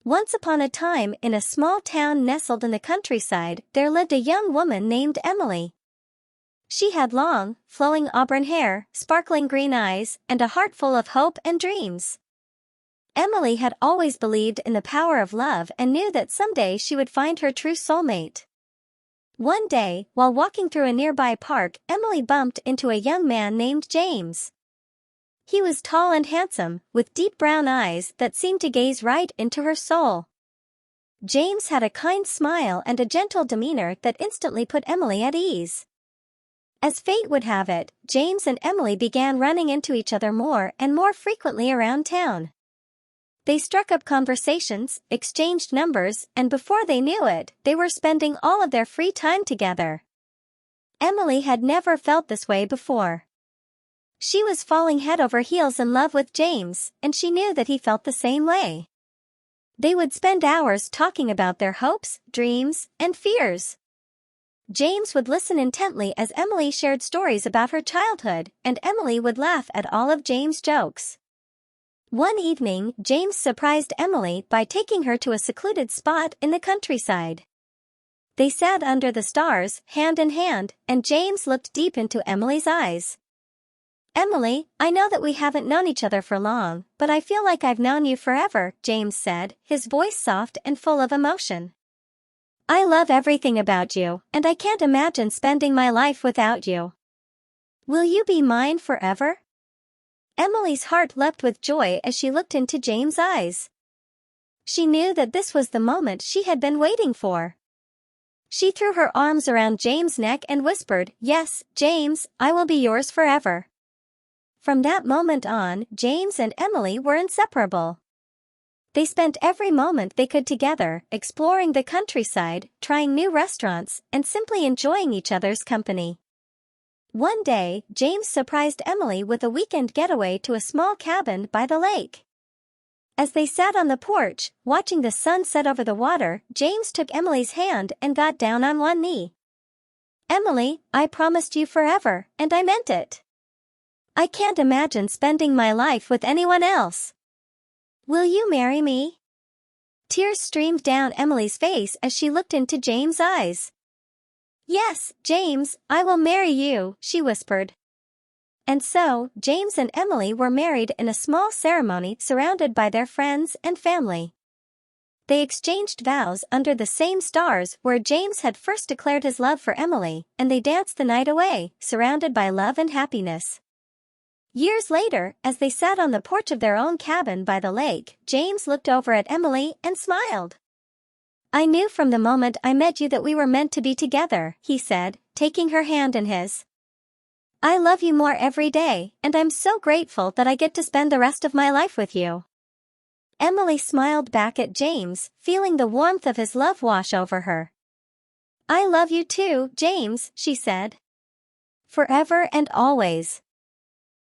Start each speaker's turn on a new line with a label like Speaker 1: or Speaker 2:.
Speaker 1: Once upon a time, in a small town nestled in the countryside, there lived a young woman named Emily. She had long, flowing auburn hair, sparkling green eyes, and a heart full of hope and dreams. Emily had always believed in the power of love and knew that someday she would find her true soulmate. One day, while walking through a nearby park, Emily bumped into a young man named James. He was tall and handsome, with deep brown eyes that seemed to gaze right into her soul. James had a kind smile and a gentle demeanor that instantly put Emily at ease. As fate would have it, James and Emily began running into each other more and more frequently around town. They struck up conversations, exchanged numbers, and before they knew it, they were spending all of their free time together. Emily had never felt this way before. She was falling head over heels in love with James, and she knew that he felt the same way. They would spend hours talking about their hopes, dreams, and fears. James would listen intently as Emily shared stories about her childhood, and Emily would laugh at all of James' jokes. One evening, James surprised Emily by taking her to a secluded spot in the countryside. They sat under the stars, hand in hand, and James looked deep into Emily's eyes. "Emily, I know that we haven't known each other for long, but I feel like I've known you forever," James said, his voice soft and full of emotion. "I love everything about you, and I can't imagine spending my life without you. Will you be mine forever?" Emily's heart leapt with joy as she looked into James' eyes. She knew that this was the moment she had been waiting for. She threw her arms around James' neck and whispered, "Yes, James, I will be yours forever." From that moment on, James and Emily were inseparable. They spent every moment they could together, exploring the countryside, trying new restaurants, and simply enjoying each other's company. One day, James surprised Emily with a weekend getaway to a small cabin by the lake. As they sat on the porch, watching the sun set over the water, James took Emily's hand and got down on one knee. "Emily, I promised you forever, and I meant it. I can't imagine spending my life with anyone else. Will you marry me?" Tears streamed down Emily's face as she looked into James' eyes. "Yes, James, I will marry you," she whispered. And so, James and Emily were married in a small ceremony surrounded by their friends and family. They exchanged vows under the same stars where James had first declared his love for Emily, and they danced the night away, surrounded by love and happiness. Years later, as they sat on the porch of their own cabin by the lake, James looked over at Emily and smiled. "I knew from the moment I met you that we were meant to be together," he said, taking her hand in his. "I love you more every day, and I'm so grateful that I get to spend the rest of my life with you." Emily smiled back at James, feeling the warmth of his love wash over her. "I love you too, James," she said. "Forever and always."